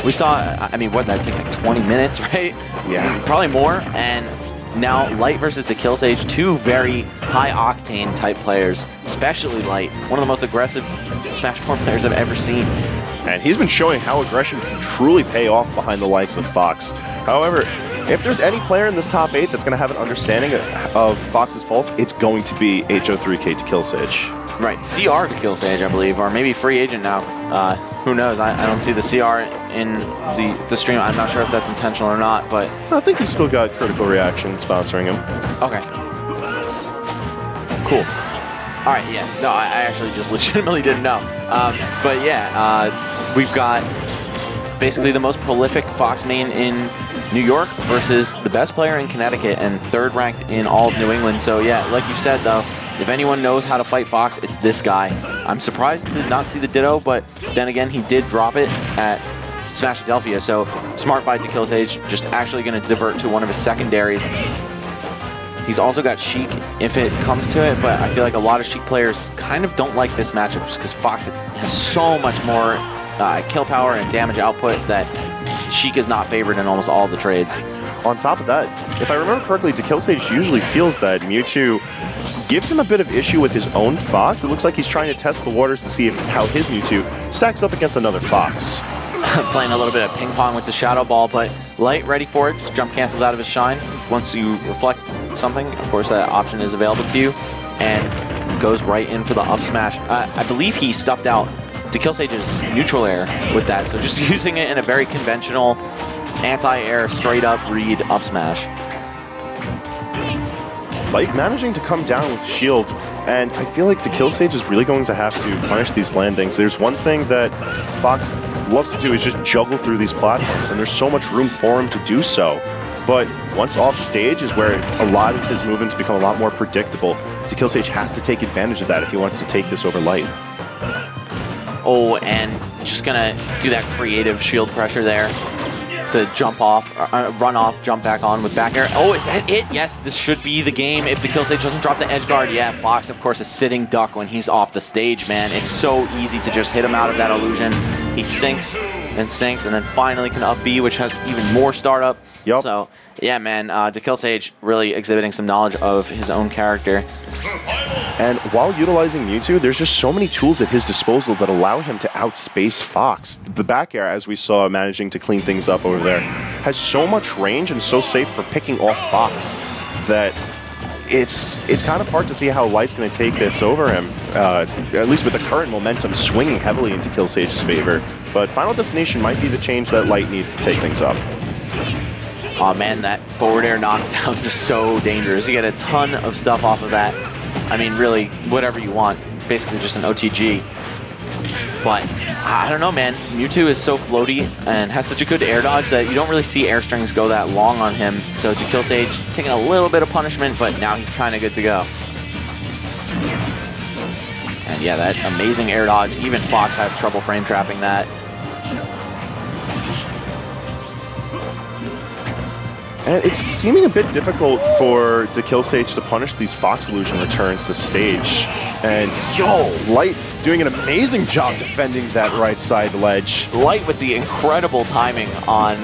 We saw, I mean, what, that took like 20 minutes, right? Yeah. Probably more. And now Light versus Dekillsage, two very high-octane type players, especially Light, one of the most aggressive Smash 4 players I've ever seen. And he's been showing how aggression can truly pay off behind the likes of Fox. However, if there's any player in this top 8 that's going to have an understanding of Fox's faults, it's going to be HO3K Dekillsage. Right, CR Dekillsage, I believe, or maybe free agent now. Who knows? I don't see the CR in the stream. I'm not sure if that's intentional or not, but I think he's still got Critical Reaction sponsoring him. Okay. Cool. All right, yeah. No, I actually just legitimately didn't know. But yeah, we've got basically the most prolific Fox main in New York versus the best player in Connecticut and third ranked in all of New England. So yeah, like you said though, if anyone knows how to fight Fox, it's this guy. I'm surprised to not see the Ditto, but then again, he did drop it at Smash Adelphia, so smart by Dekillsage, just actually going to divert to one of his secondaries. He's also got Sheik if it comes to it, but I feel like a lot of Sheik players kind of don't like this matchup just because Fox has so much more kill power and damage output that Sheik is not favored in almost all the trades. On top of that, if I remember correctly, Dekillsage usually feels that Mewtwo gives him a bit of issue with his own Fox. It looks like he's trying to test the waters to see how his Mewtwo stacks up against another Fox. Playing a little bit of ping pong with the Shadow Ball, but Light ready for it. Just jump cancels out of his shine. Once you reflect something, of course that option is available to you, and goes right in for the up smash. I believe he stuffed out Dekillsage's neutral air with that, so just using it in a very conventional anti-air straight up read up smash. Light managing to come down with shield, and I feel like Dekillsage is really going to have to punish these landings. There's one thing that Fox loves to do is just juggle through these platforms, and there's so much room for him to do so. But once off stage is where a lot of his movements become a lot more predictable. Dekillsage has to take advantage of that if he wants to take this over Light. Oh, and just gonna do that creative shield pressure there. The jump off, run off, jump back on with back air. Oh, is that it? Yes, this should be the game if Dekillsage doesn't drop the edge guard. Yeah, Fox, of course, is sitting duck when he's off the stage, man. It's so easy to just hit him out of that illusion. He sinks, and then finally can up B, which has even more startup. Yep. So, yeah, man, Dekillsage really exhibiting some knowledge of his own character. And while utilizing Mewtwo, there's just so many tools at his disposal that allow him to outspace Fox. The back air, as we saw managing to clean things up over there, has so much range and so safe for picking off Fox that it's kind of hard to see how Light's going to take this over him, at least with the current momentum swinging heavily into Dekillsage's favor. But Final Destination might be the change that Light needs to take things up. Oh man, that forward air knockdown just so dangerous. You get a ton of stuff off of that. I mean, really, whatever you want. Basically just an OTG. But, I don't know, man. Mewtwo is so floaty and has such a good air dodge that you don't really see air strings go that long on him. So Dekillsage taking a little bit of punishment, but now he's kind of good to go. And yeah, that amazing air dodge. Even Fox has trouble frame trapping that. And it's seeming a bit difficult for Dekillsage to punish these Fox illusion returns to stage. And yo, Light doing an amazing job defending that right side ledge. Light with the incredible timing on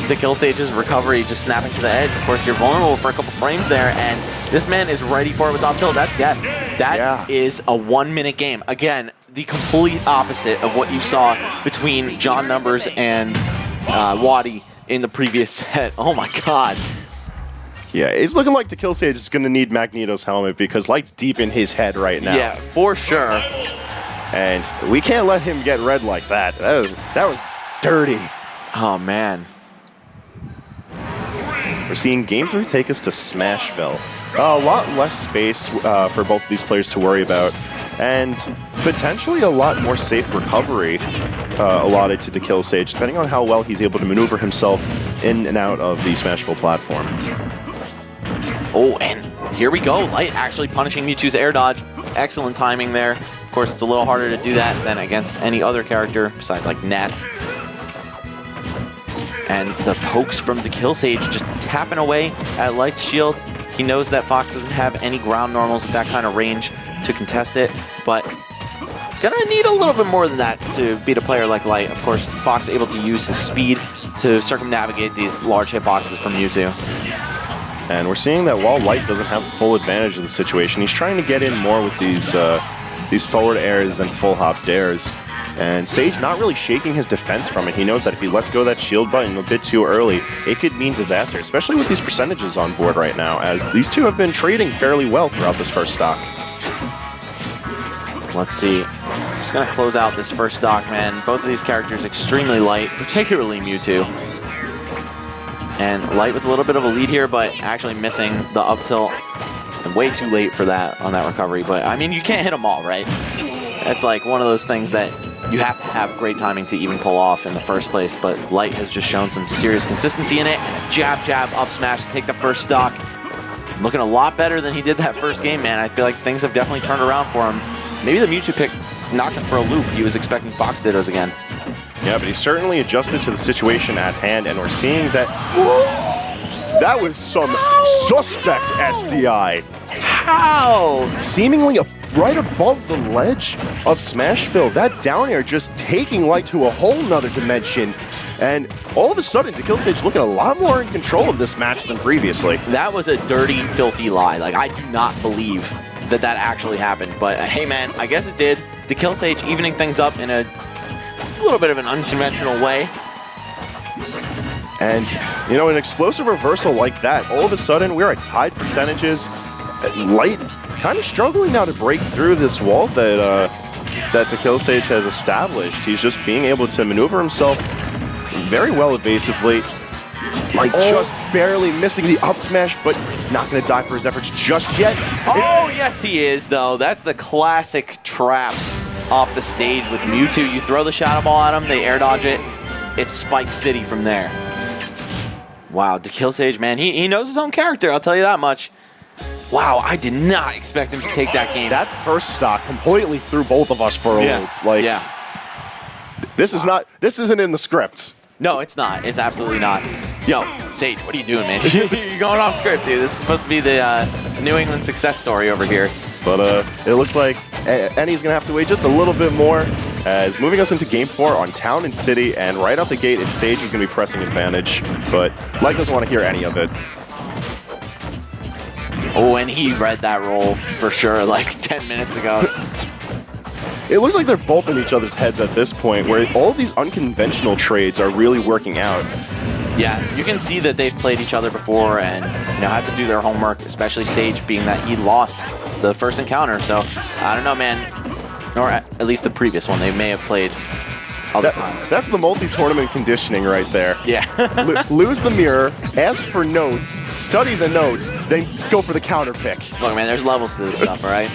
Dekillsage's recovery, just snapping to the edge. Of course, you're vulnerable for a couple frames there, and this man is ready for it with up tilt. That's death. That is a 1 minute game. Again, the complete opposite of what you saw between John Numbers and Waddy in the previous set. Oh my god. Yeah, it's looking like Dekillsage is going to need Magneto's helmet because Light's deep in his head right now. Yeah, for sure. And we can't let him get red like that. That was dirty. Oh man. We're seeing Game 3 take us to Smashville. A lot less space for both of these players to worry about, and potentially a lot more safe recovery allotted to Dekillsage, depending on how well he's able to maneuver himself in and out of the Smashville platform. Oh, and here we go. Light actually punishing Mewtwo's air dodge. Excellent timing there. Of course, it's a little harder to do that than against any other character besides like Ness. And the pokes from Dekillsage just tapping away at Light's shield. He knows that Fox doesn't have any ground normals with that kind of range to contest it, but gonna need a little bit more than that to beat a player like Light. Of course, Fox able to use his speed to circumnavigate these large hitboxes from Mewtwo. And we're seeing that while Light doesn't have full advantage of the situation, he's trying to get in more with these forward airs and full hop dares. And Sage not really shaking his defense from it. He knows that if he lets go of that shield button a bit too early, it could mean disaster, especially with these percentages on board right now, as these two have been trading fairly well throughout this first stock. Let's see. Just gonna close out this first stock, man. Both of these characters extremely light, particularly Mewtwo. And Light with a little bit of a lead here, but actually missing the up tilt. Way too late for that on that recovery. But I mean, you can't hit them all, right? It's like one of those things that you have to have great timing to even pull off in the first place. But Light has just shown some serious consistency in it. Jab, jab, up smash to take the first stock. Looking a lot better than he did that first game, man. I feel like things have definitely turned around for him. Maybe the Mewtwo pick knocked him for a loop. He was expecting Fox Dittos again. Yeah, but he certainly adjusted to the situation at hand, and we're seeing that... That was some suspect SDI. How? Seemingly right above the ledge of Smashville. That down air just taking Light to a whole nother dimension. And all of a sudden, Dekillsage looking a lot more in control of this match than previously. That was a dirty, filthy lie. Like, I do not believe that that actually happened. But hey, man, I guess it did. Dekillsage evening things up in a little bit of an unconventional way. And, you know, an explosive reversal like that, all of a sudden we're at tied percentages. Light kind of struggling now to break through this wall that Dekillsage has established. He's just being able to maneuver himself very well evasively. Light just barely missing the up smash, but he's not going to die for his efforts just yet. Oh, yes he is, though. That's the classic trap off the stage with Mewtwo. You throw the Shadow Ball at him, they air dodge it. It's Spike City from there. Wow, Dekillsage, man, he knows his own character, I'll tell you that much. Wow, I did not expect him to take that game. That first stock completely threw both of us for a loop. Like, this isn't in the scripts. No, it's not. It's absolutely not. Yo, Sage, what are you doing, man? You're going off script, dude. This is supposed to be the New England success story over here. But it looks like Ennie's going to have to wait just a little bit more, as moving us into Game 4 on Town and City, and right out the gate, it's Sage who's going to be pressing advantage, but Light doesn't want to hear any of it. Oh, and he read that roll for sure, like 10 minutes ago. It looks like they're both in each other's heads at this point, where all of these unconventional trades are really working out. Yeah, you can see that they've played each other before and had to do their homework, especially Sage being that he lost the first encounter. So, I don't know, man. Or at least the previous one. They may have played other times. That's the multi-tournament conditioning right there. Yeah. Lose the mirror, ask for notes, study the notes, then go for the counter pick. Look, man, there's levels to this stuff, all right?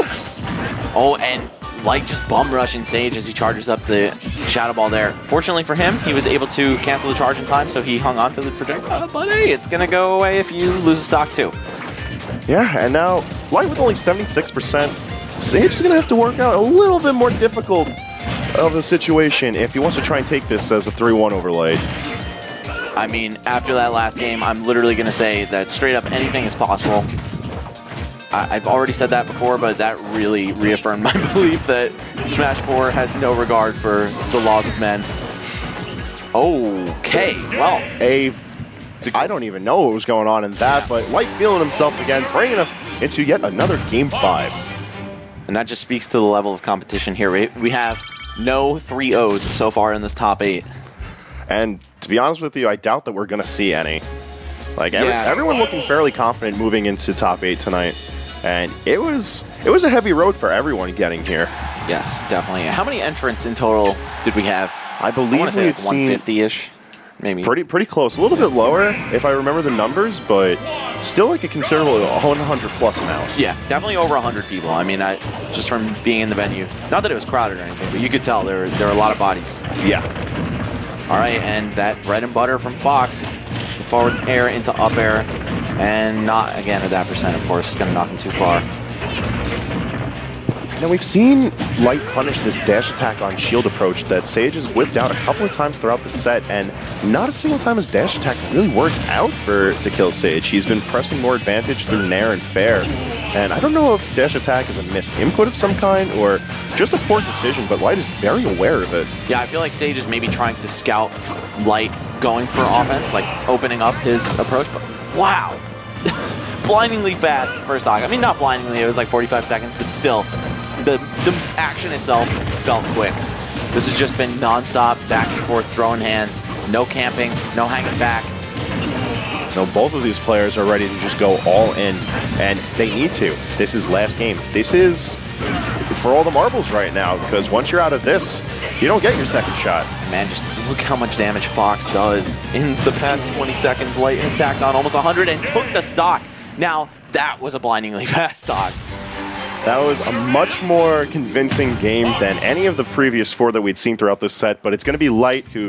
Oh, and Light just bum rushing Sage as he charges up the Shadow Ball there. Fortunately for him, he was able to cancel the charge in time, so he hung on to the projectile. But hey, it's going to go away if you lose a stock too. Yeah, and now Light with only 76%. Sage is going to have to work out a little bit more difficult of a situation if he wants to try and take this as a 3-1 over Light. I mean, after that last game, I'm literally going to say that straight up anything is possible. I've already said that before, but that really reaffirmed my belief that Smash 4 has no regard for the laws of men. Okay, well. I don't even know what was going on in that, but Light feeling himself again, bringing us into yet another Game 5. And that just speaks to the level of competition here. We have no 3-0s so far in this top 8. And to be honest with you, I doubt that we're going to see any. Like, everyone looking fairly confident moving into top 8 tonight. And it was a heavy road for everyone getting here. Yes, definitely. How many entrants in total did we have? I believe we had 150-ish, maybe. Pretty close. A little bit lower, if I remember the numbers, but still like a considerable 100-plus amount. Yeah, definitely over 100 people. I mean, just from being in the venue. Not that it was crowded or anything, but you could tell there were a lot of bodies. Yeah. All right, and that bread and butter from Fox. The forward air into up air. And not, again, at that percent, of course. It's going to knock him too far. Now, we've seen Light punish this dash attack on shield approach that Sage has whipped out a couple of times throughout the set, and not a single time has dash attack really worked out for Dekillsage. He's been pressing more advantage through Nair and Fair. And I don't know if dash attack is a missed input of some kind or just a poor decision, but Light is very aware of it. Yeah, I feel like Sage is maybe trying to scout Light going for offense, like opening up his approach, but wow. Blindingly fast first stock. I mean, not blindingly, it was like 45 seconds, but still, the action itself felt quick. This has just been non-stop, back and forth, throwing hands, no camping, no hanging back. No, both of these players are ready to just go all in, and they need to. This is last game. This is for all the marbles right now, because once you're out of this, you don't get your second shot. Man, just look how much damage Fox does. In the past 20 seconds, Light has tacked on almost 100 and took the stock. Now, that was a blindingly fast stock. That was a much more convincing game than any of the previous 4 that we'd seen throughout this set, but it's going to be Light who